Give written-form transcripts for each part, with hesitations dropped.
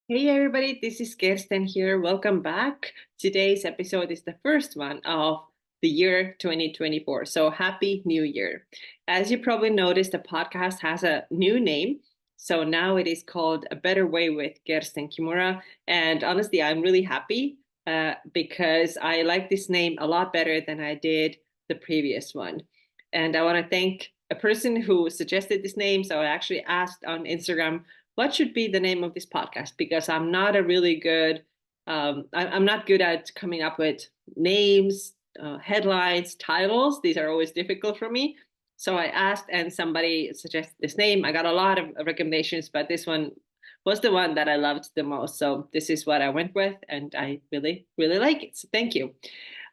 Hey everybody, this is Kirsten here. Welcome back. Today's episode is the first one of the year 2024. So happy new year. As you probably noticed, the podcast has a new name. So now it is called A Better Way with Kirsten Kimura. And honestly, I'm really happy because I like this name a lot better than I did the previous one. And I want to thank a person who suggested this name. So I actually asked on Instagram what should be the name of this podcast because I'm not a really good I'm not good at coming up with names, headlines, titles. These are always difficult for me. So I asked and somebody suggested this name. I got a lot of recommendations, but this one was the one that I loved the most. So this is what I went with and I really, really like it. So thank you.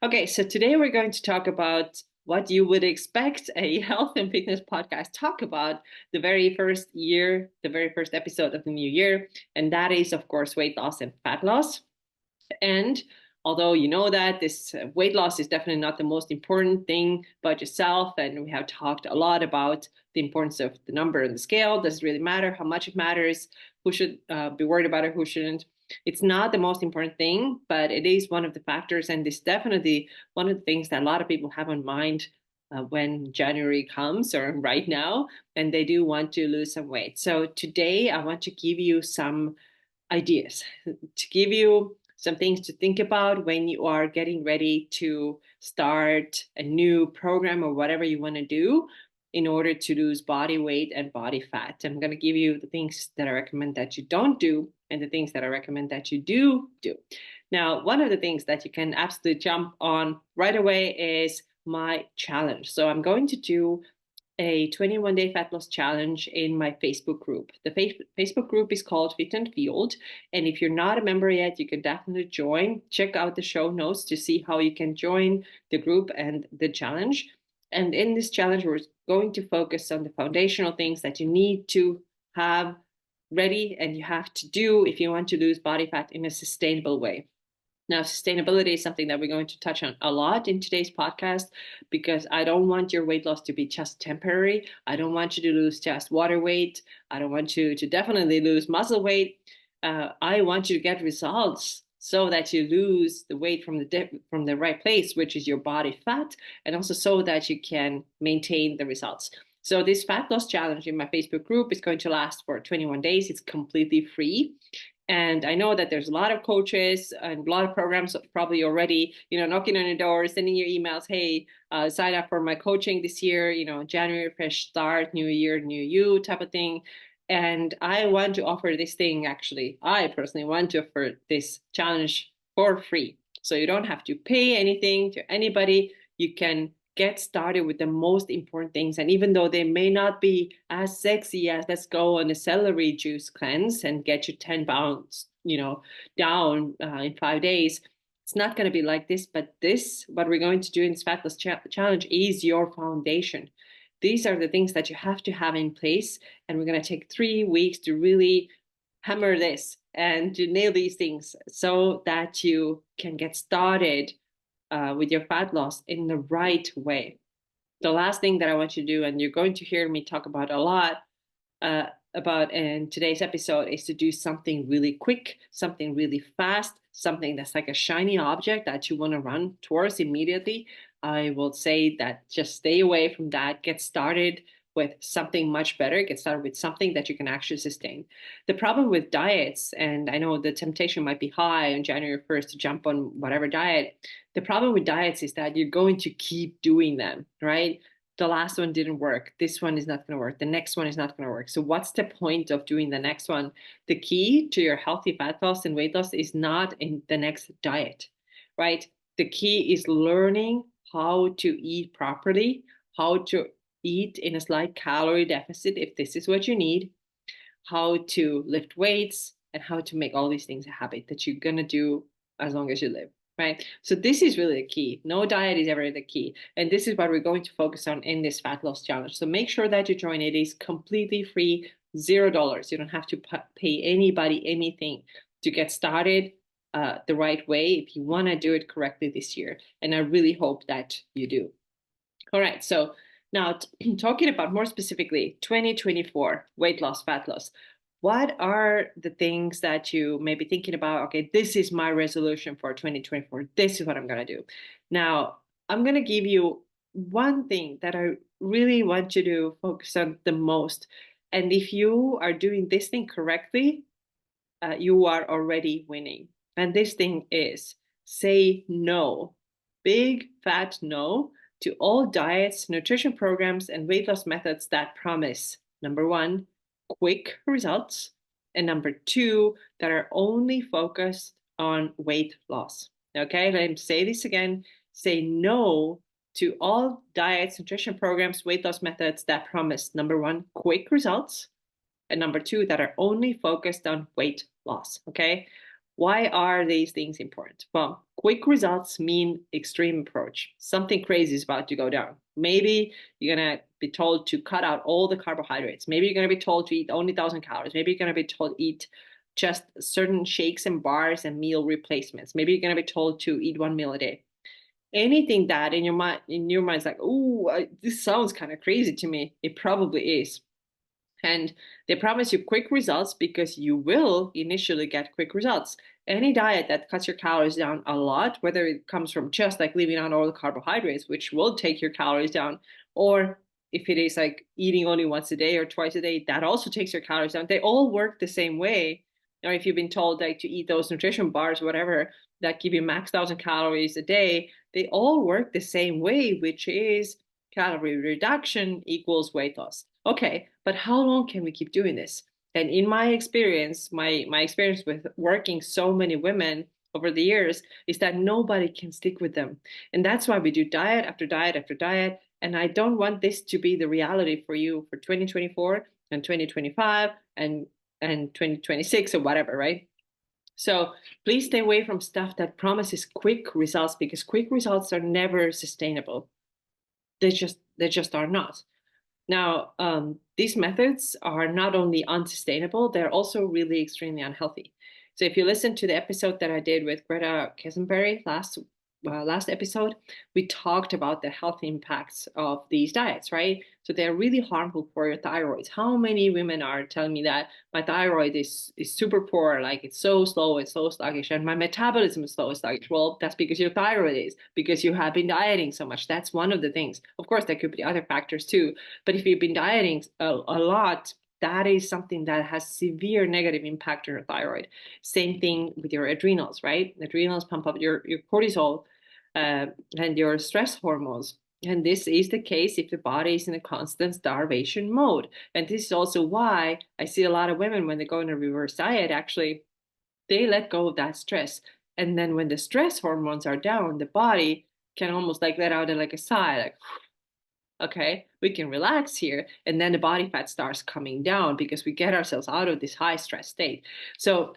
Okay, so today we're going to talk about what you would expect a health and fitness podcast talk about the very first year, the very first episode of the new year. And that is, of course, weight loss and fat loss. And although you know that this weight loss is definitely not the most important thing about yourself, and we have talked a lot about the importance of the number and the scale, does it really matter how much it matters, who should be worried about it, who shouldn't. It's not the most important thing, but it is one of the factors, and it's definitely one of the things that a lot of people have in mind when January comes or right now, and they do want to lose some weight. So today I want to give you some ideas to give you some things to think about when you are getting ready to start a new program or whatever you want to do in order to lose body weight and body fat. I'm going to give you the things that I recommend that you don't do and the things that I recommend that you do. Now, one of the things that you can absolutely jump on right away is my challenge. So I'm going to do a 21-day fat loss challenge in my Facebook group. The Facebook group is called Fit and Field. And if you're not a member yet, you can definitely join. Check out the show notes to see how you can join the group and the challenge. And in this challenge, we're going to focus on the foundational things that you need to have ready and you have to do if you want to lose body fat in a sustainable way. Now, sustainability is something that we're going to touch on a lot in today's podcast because I don't want your weight loss to be just temporary. I don't want you to lose just water weight. I don't want you to definitely lose muscle weight. I want you to get results so that you lose the weight from the right place, which is your body fat, and also so that you can maintain the results. So this fat loss challenge in my Facebook group is going to last for 21 days. It's completely free. And I know that there's a lot of coaches and a lot of programs probably already, knocking on your door, sending you emails. Hey, sign up for my coaching this year. January fresh start, new year, new you type of thing. And I want to offer this thing. Actually, I personally want to offer this challenge for free. So you don't have to pay anything to anybody. You can get started with the most important things. And even though they may not be as sexy as let's go on a celery juice cleanse and get you 10 pounds, down in 5 days, it's not going to be like this. But this, what we're going to do in this fat loss challenge is your foundation. These are the things that you have to have in place. And we're going to take 3 weeks to really hammer this and to nail these things so that you can get started with your fat loss in the right way. The last thing that I want you to do, and you're going to hear me talk about a lot about in today's episode, is to do something really quick, something really fast, something that's like a shiny object that you want to run towards immediately. I will say that just stay away from that. Get started with something much better. Get started with something that you can actually sustain. The problem with diets, and I know the temptation might be high on January 1st to jump on whatever diet. The problem with diets is that you're going to keep doing them, right? The last one didn't work. This one is not going to work. The next one is not going to work. So, what's the point of doing the next one? The key to your healthy fat loss and weight loss is not in the next diet, right? The key is learning how to eat properly, how to eat in a slight calorie deficit if this is what you need, how to lift weights, and how to make all these things a habit that you're going to do as long as you live. Right. So this is really the key. No diet is ever the key. And this is what we're going to focus on in this fat loss challenge. So make sure that you join. It is completely free, $0. You don't have to pay anybody anything to get started the right way if you want to do it correctly this year. And I really hope that you do. All right. So now talking about more specifically 2024 weight loss, fat loss. what are the things that you may be thinking about? Okay, this is my resolution for 2024. This is what I'm going to do. Now, I'm going to give you one thing that I really want you to focus on the most. And if you are doing this thing correctly, you are already winning. And this thing is say no, big fat no to all diets, nutrition programs, and weight loss methods that promise number one, quick results, and number two, that are only focused on weight loss. Okay, let me say this again. Say no to all diets, nutrition programs, weight loss methods that promise number one, quick results, and number two, that are only focused on weight loss. Okay. Why are these things important? Well, quick results mean extreme approach. Something crazy is about to go down. Maybe you're going to be told to cut out all the carbohydrates. Maybe you're going to be told to eat only 1,000 calories. Maybe you're going to be told to eat just certain shakes and bars and meal replacements. Maybe you're going to be told to eat one meal a day. Anything that in your mind's like, oh, this sounds kind of crazy to me. It probably is. And they promise you quick results because you will initially get quick results. Any diet that cuts your calories down a lot, whether it comes from just like leaving out all the carbohydrates, which will take your calories down, or if it is like eating only once a day or twice a day, that also takes your calories down. They all work the same way. Or if you've been told like to eat those nutrition bars, whatever, that give you max 1,000 calories a day, they all work the same way, which is calorie reduction equals weight loss. Okay, but how long can we keep doing this? And in my experience, my experience with working so many women over the years is that nobody can stick with them. And that's why we do diet after diet after diet. And I don't want this to be the reality for you for 2024 and 2025 and 2026 or whatever, right? So please stay away from stuff that promises quick results because quick results are never sustainable. They just are not. Now, these methods are not only unsustainable, they're also really extremely unhealthy. So if you listen to the episode that I did with Greta Kesenberry last episode, we talked about the health impacts of these diets, right? So they're really harmful for your thyroid. How many women are telling me that my thyroid is super poor, like it's so slow, it's so sluggish, and my metabolism is slow and sluggish? Well, that's because your thyroid is, because you have been dieting so much. That's one of the things. Of course, there could be other factors too, but if you've been dieting a lot, that is something that has severe negative impact on your thyroid. Same thing with your adrenals, right? Adrenals pump up your cortisol and your stress hormones. And this is the case if the body is in a constant starvation mode. And this is also why I see a lot of women when they go in a reverse diet, actually, they let go of that stress. And then when the stress hormones are down, the body can almost like let out like a sigh, like, okay, we can relax here. And then the body fat starts coming down because we get ourselves out of this high stress state. So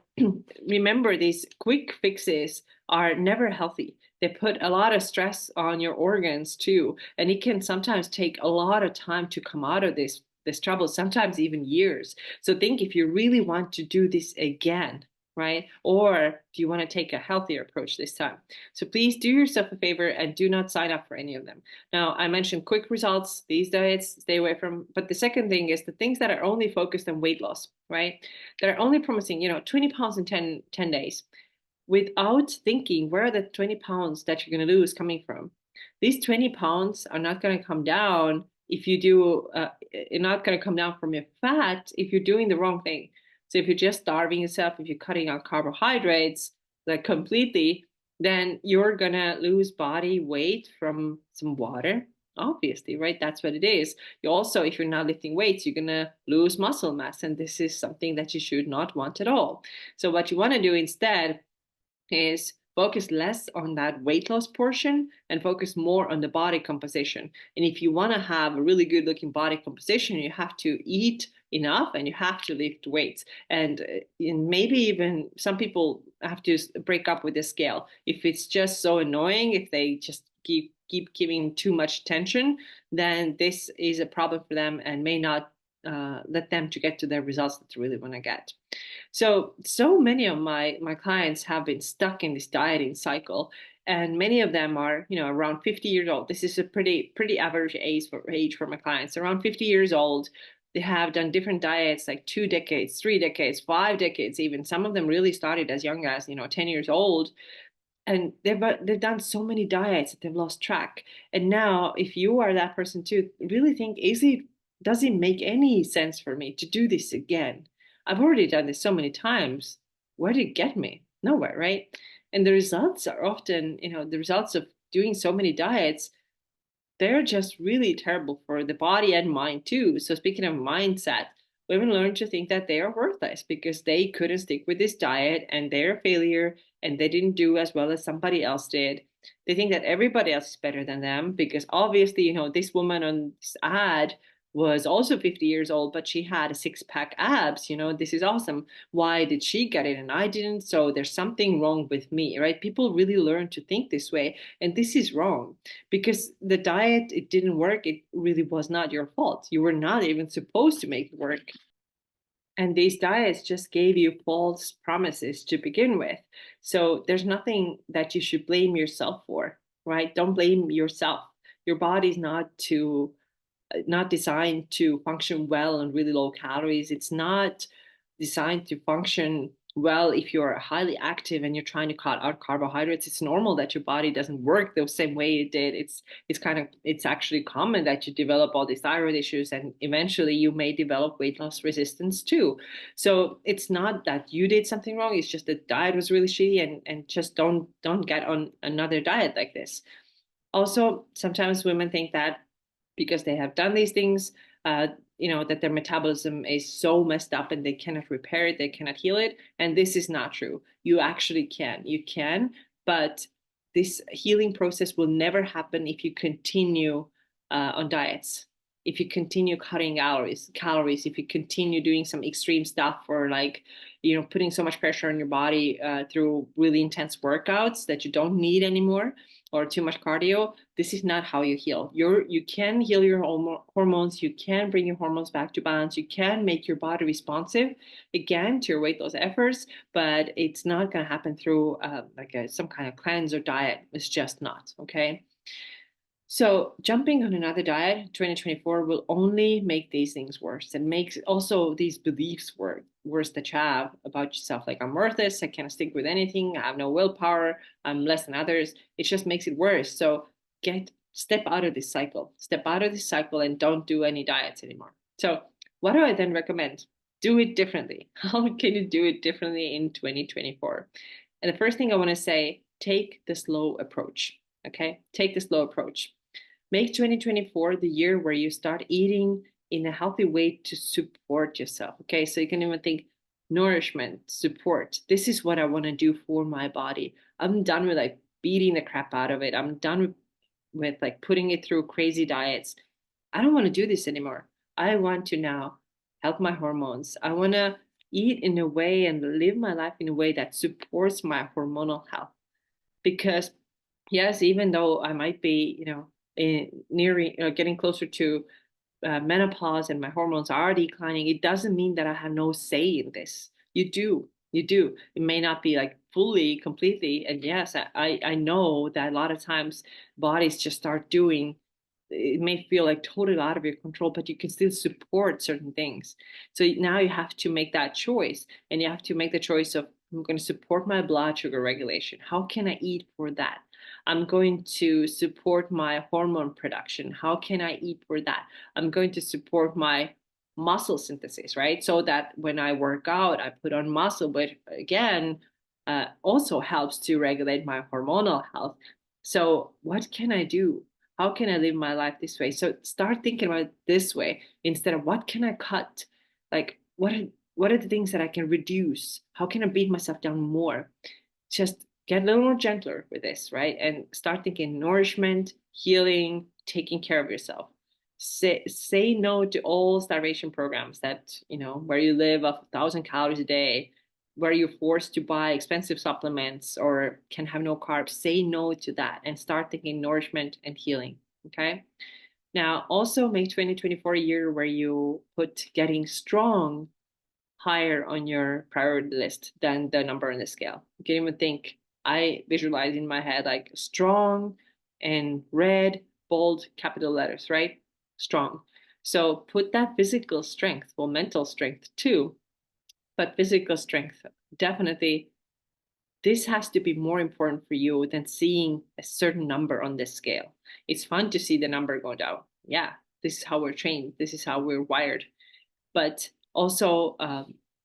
remember, these quick fixes are never healthy. They put a lot of stress on your organs too. And it can sometimes take a lot of time to come out of this trouble, sometimes even years. So think if you really want to do this again, right? Or do you want to take a healthier approach this time? So please do yourself a favor and do not sign up for any of them. Now, I mentioned quick results, these diets, stay away from. But the second thing is the things that are only focused on weight loss, right? That are only promising, 20 pounds in 10 days without thinking where are the 20 pounds that you're going to lose coming from. These 20 pounds are not going to come down if you do, not going to come down from your fat if you're doing the wrong thing. So if you're just starving yourself, if you're cutting out carbohydrates like completely, then you're gonna lose body weight from some water, obviously, right? That's what it is. You also, if you're not lifting weights, you're gonna lose muscle mass, and this is something that you should not want at all. So what you want to do instead is focus less on that weight loss portion and focus more on the body composition. And if you want to have a really good looking body composition, you have to eat enough and you have to lift weights. And maybe even some people have to break up with the scale. If it's just so annoying, if they just keep giving too much attention, then this is a problem for them and may not let them to get to their results that they really want to get. So many of my clients have been stuck in this dieting cycle, and many of them are, around 50 years old. This is a pretty average age for my clients. Around 50 years old, They have done different diets, like 2 decades, 3 decades, 5 decades, even. Some of them really started as young as, 10 years old. And they've done so many diets that they've lost track. And now, if you are that person too, really think, does it make any sense for me to do this again? I've already done this so many times. Where did it get me? Nowhere, right? And the results are often, the results of doing so many diets, they're just really terrible for the body and mind too. So speaking of mindset, women learn to think that they are worthless because they couldn't stick with this diet and they're a failure and they didn't do as well as somebody else did. They think that everybody else is better than them because obviously, this woman on this ad was also 50 years old, but she had a six-pack abs. This is awesome. Why did she get it and I didn't? So there's something wrong with me, right? People really learn to think this way, and this is wrong because the diet, it didn't work. It really was not your fault. You were not even supposed to make it work. And these diets just gave you false promises to begin with. So there's nothing that you should blame yourself for, right? Don't blame yourself. Your body's not designed to function well on really low calories. It's not designed to function well if you're highly active and you're trying to cut out carbohydrates. It's normal that your body doesn't work the same way it did. It's actually common that you develop all these thyroid issues and eventually you may develop weight loss resistance too. So it's not that you did something wrong. It's just the diet was really shitty, and just don't get on another diet like this. Also, sometimes women think that because they have done these things, that their metabolism is so messed up and they cannot repair it, they cannot heal it. And this is not true. You actually can. You can, but this healing process will never happen if you continue on diets. If you continue cutting calories, if you continue doing some extreme stuff, or like, putting so much pressure on your body through really intense workouts that you don't need anymore, or too much cardio, this is not how you heal. You can heal your hormones. You can bring your hormones back to balance. You can make your body responsive again to your weight loss efforts, but it's not going to happen through some kind of cleanse or diet. It's just not, okay? So jumping on another diet, 2024 will only make these things worse and makes also these beliefs worse that you have about yourself. Like, I'm worthless, I can't stick with anything, I have no willpower, I'm less than others. It just makes it worse. So step out of this cycle. Step out of this cycle and don't do any diets anymore. So what do I then recommend? Do it differently. How can you do it differently in 2024? And the first thing I want to say, take the slow approach. Okay, take the slow approach. Make 2024 the year where you start eating in a healthy way to support yourself. Okay, so you can even think nourishment, support. This is what I want to do for my body. I'm done with like beating the crap out of it. I'm done with like putting it through crazy diets. I don't want to do this anymore. I want to now help my hormones. I want to eat in a way and live my life in a way that supports my hormonal health. Because yes, even though I might be, nearing, getting closer to menopause and my hormones are declining, it doesn't mean that I have no say in this. You do. You do. It may not be like fully, completely. And yes, I know that a lot of times bodies just start doing, it may feel like totally out of your control, but you can still support certain things. So now you have to make that choice, and you have to make the choice of, I'm going to support my blood sugar regulation. How can I eat for that? I'm going to support my hormone production. How can I eat for that? I'm going to support my muscle synthesis, right? So that when I work out, I put on muscle, but again, also helps to regulate my hormonal health. So, what can I do? How can I live my life this way? So, start thinking about it this way instead of what can I cut? Like, what are the things that I can reduce? How can I beat myself down more? Just get a little more gentler with this, right? And start thinking nourishment, healing, taking care of yourself. Say no to all starvation programs that, where you live off 1,000 calories a day, where you're forced to buy expensive supplements or can have no carbs. Say no to that and start thinking nourishment and healing. Okay. Now, also make 2024 a year where you put getting strong higher on your priority list than the number on the scale. You can even think, I visualize in my head like strong and red, bold capital letters, right? Strong. So put that physical strength, well, mental strength too, but physical strength, definitely this has to be more important for you than seeing a certain number on this scale. It's fun to see the number go down. Yeah, this is how we're trained. This is how we're wired. But also,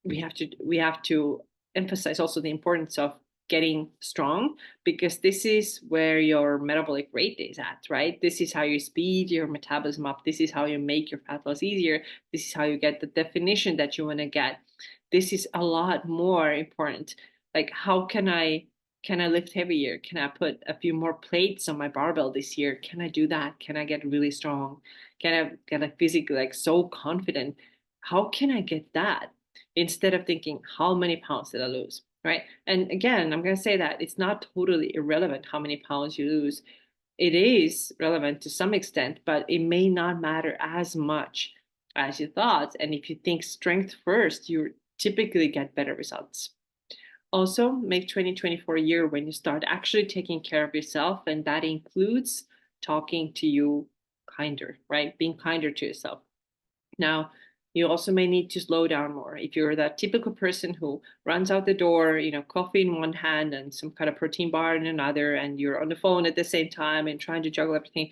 we have to emphasize also the importance of getting strong, because this is where your metabolic rate is at, right? This is how you speed your metabolism up. This is how you make your fat loss easier. This is how you get the definition that you want to get. This is a lot more important. Like, how can I lift heavier? Can I put a few more plates on my barbell this year? Can I do that? Can I get really strong? Can I get like physically like so confident? How can I get that? Instead of thinking, how many pounds did I lose? Right. And again, I'm going to say that it's not totally irrelevant how many pounds you lose. It is relevant to some extent, but it may not matter as much as you thought. And if you think strength first, you typically get better results. Also, make 2024 a year when you start actually taking care of yourself, and that includes talking to you kinder, right? Being kinder to yourself. Now, you also may need to slow down more. If you're that typical person who runs out the door, coffee in one hand and some kind of protein bar in another, and you're on the phone at the same time and trying to juggle everything,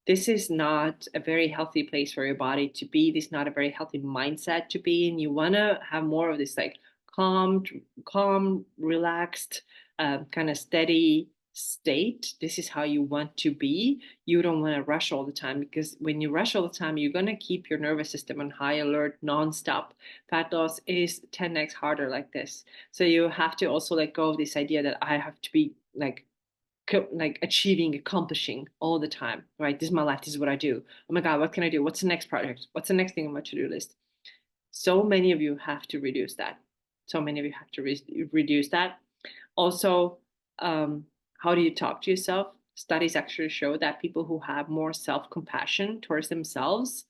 this is not a very healthy place for your body to be. This is not a very healthy mindset to be in. You want to have more of this like calm, relaxed, kind of steady state. This is how you want to be. You don't want to rush all the time, because when you rush all the time, you're going to keep your nervous system on high alert nonstop. Fat loss is 10x harder like this. So you have to also let go of this idea that I have to be like achieving, accomplishing all the time, right? This is my life. This is what I do. Oh my God, what can I do? What's the next project? What's the next thing on my to-do list? So many of you have to reduce that. So many of you have to reduce that. Also, how do you talk to yourself? Studies actually show that people who have more self-compassion towards themselves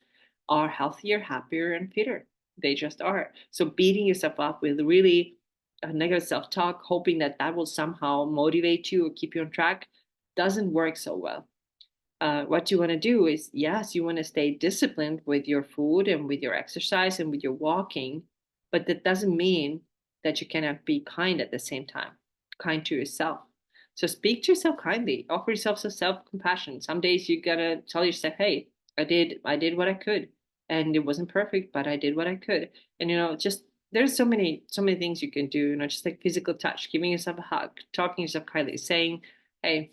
are healthier, happier, and fitter. They just are. So beating yourself up with really negative self-talk, hoping that that will somehow motivate you or keep you on track, doesn't work so well. What you want to do is, yes, you want to stay disciplined with your food and with your exercise and with your walking, but that doesn't mean that you cannot be kind at the same time, kind to yourself. So speak to yourself kindly, offer yourself some self-compassion. Some days you gotta tell yourself, hey, I did what I could, and it wasn't perfect, but I did what I could. And just there's so many things you can do, just like physical touch, giving yourself a hug, talking to yourself kindly, saying, hey,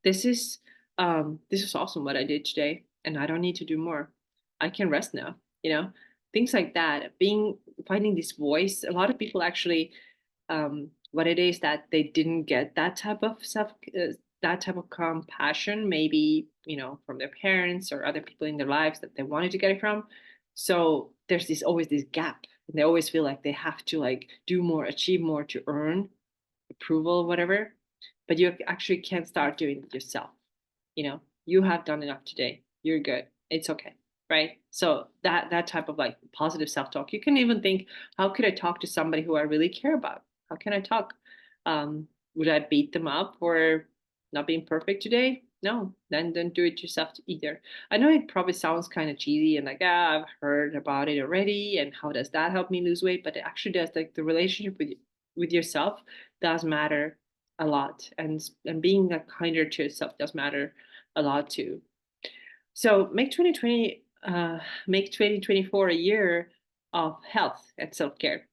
this is this is awesome what I did today, and I don't need to do more. I can rest now, things like that. Being finding this voice. A lot of people actually, what it is that they didn't get that type of that type of compassion, maybe from their parents or other people in their lives that they wanted to get it from. So there's this always this gap, and they always feel like they have to like do more, achieve more to earn approval, whatever. But you actually can start doing it yourself. You have done enough today. You're good. It's okay. Right. So that type of like positive self-talk. You can even think, how could I talk to somebody who I really care about? How can I talk? Would I beat them up for not being perfect today? No, then don't do it yourself either. I know it probably sounds kind of cheesy and like, I've heard about it already, and how does that help me lose weight? But it actually does. Like the relationship with yourself does matter a lot, and being like kinder to yourself does matter a lot too. So make 2024 a year of health and self-care,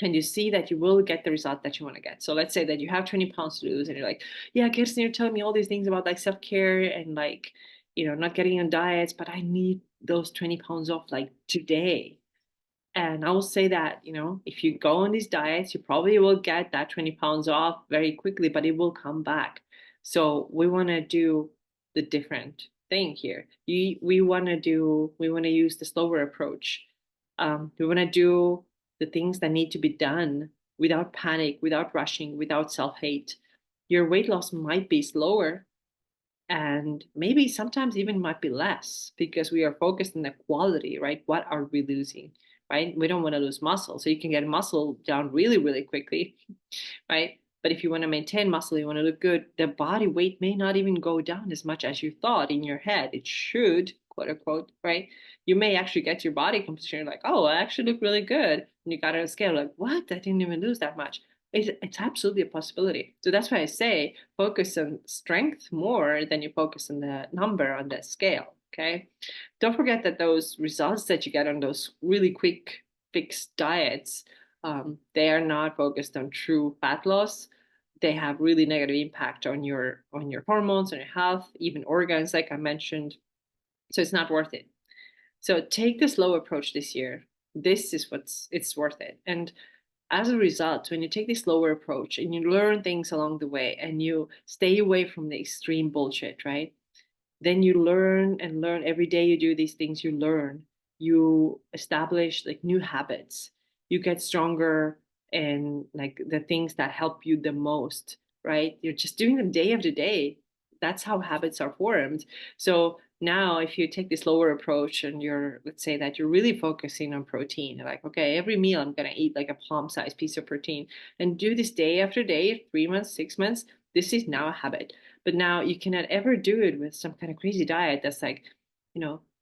and you see that you will get the result that you want to get. So let's say that you have 20 pounds to lose, and you're like, yeah, Kirsten, you're telling me all these things about like self-care and like, not getting on diets, but I need those 20 pounds off like today. And I will say that, if you go on these diets, you probably will get that 20 pounds off very quickly, but it will come back. So we want to do the different thing here. We want to use the slower approach. We want to do the things that need to be done without panic, without rushing, without self-hate. Your weight loss might be slower, and maybe sometimes even might be less, because we are focused on the quality, right? What are we losing, right? We don't want to lose muscle. So you can get muscle down really, really quickly, right? But if you want to maintain muscle, you want to look good, the body weight may not even go down as much as you thought in your head. It should quote unquote, right? You may actually get your body composition like, oh, I actually look really good. And you got on a scale like, what? I didn't even lose that much. It's absolutely a possibility. So that's why I say focus on strength more than you focus on the number on the scale. Okay. Don't forget that those results that you get on those really quick fixed diets, they are not focused on true fat loss. They have really negative impact on your hormones, on your health, even organs, like I mentioned. So it's not worth it. So take the slow approach this year. This is what's it's worth it. And as a result, when you take this slower approach and you learn things along the way and you stay away from the extreme bullshit, right? Then you learn and learn every day you do these things, you learn, you establish like new habits, you get stronger in like the things that help you the most, right? You're just doing them day after day. That's how habits are formed. So now if you take this lower approach and you're, let's say that you're really focusing on protein, like, okay, every meal I'm going to eat like a palm-sized piece of protein, and do this day after day, 3 months, 6 months, this is now a habit. But now you cannot ever do it with some kind of crazy diet that's like,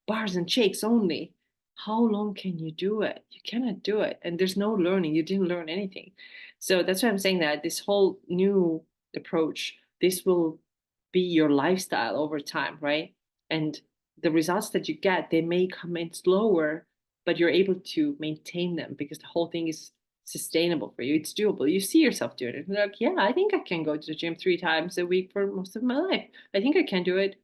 bars and shakes only. How long can you do it? You cannot do it. And there's no learning. You didn't learn anything. So that's why I'm saying that this whole new approach, this will be your lifestyle over time, right? And the results that you get, they may come in slower, but you're able to maintain them because the whole thing is sustainable for you. It's doable. You see yourself doing it. You're like, yeah, I think I can go to the gym 3 times a week for most of my life. I think I can do it.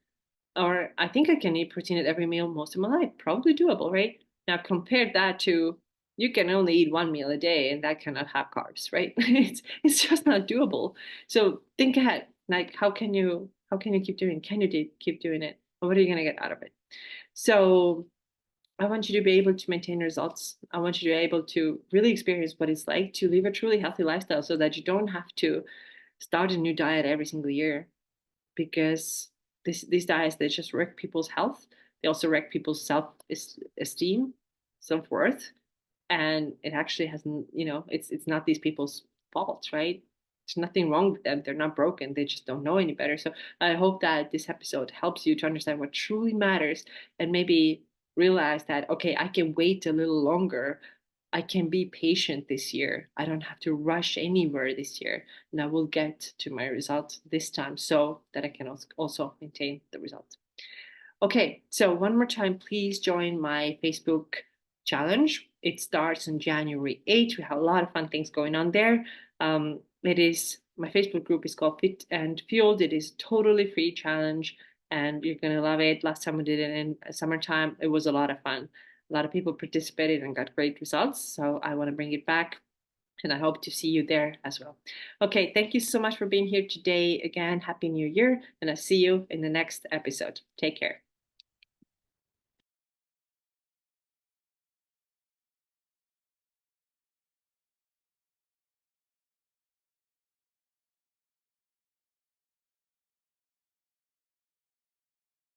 Or I think I can eat protein at every meal most of my life. Probably doable, right? Now compare that to you can only eat one meal a day and that cannot have carbs, right? It's just not doable. So think ahead. Like how can you keep doing? Can you keep doing it? And what are you gonna get out of it? So I want you to be able to maintain results. I want you to be able to really experience what it's like to live a truly healthy lifestyle so that you don't have to start a new diet every single year because these diets, they just wreck people's health. They also wreck people's self-esteem, self-worth. And it actually hasn't, it's not these people's fault, right? There's nothing wrong with them. They're not broken. They just don't know any better. So I hope that this episode helps you to understand what truly matters and maybe realize that, okay, I can wait a little longer. I can be patient this year. I don't have to rush anywhere this year. And I will get to my result this time so that I can also maintain the result. Okay, so one more time, please join my Facebook challenge. It starts on January 8th. We have a lot of fun things going on there. It is my Facebook group is called Fit and Fueled. It is totally free challenge and you're gonna love it. Last time we did it in summertime, it was a lot of fun. A lot of people participated and got great results. So I want to bring it back and I hope to see you there as well. Okay, thank you so much for being here today. Again, Happy New Year, and I'll see you in the next episode. Take care.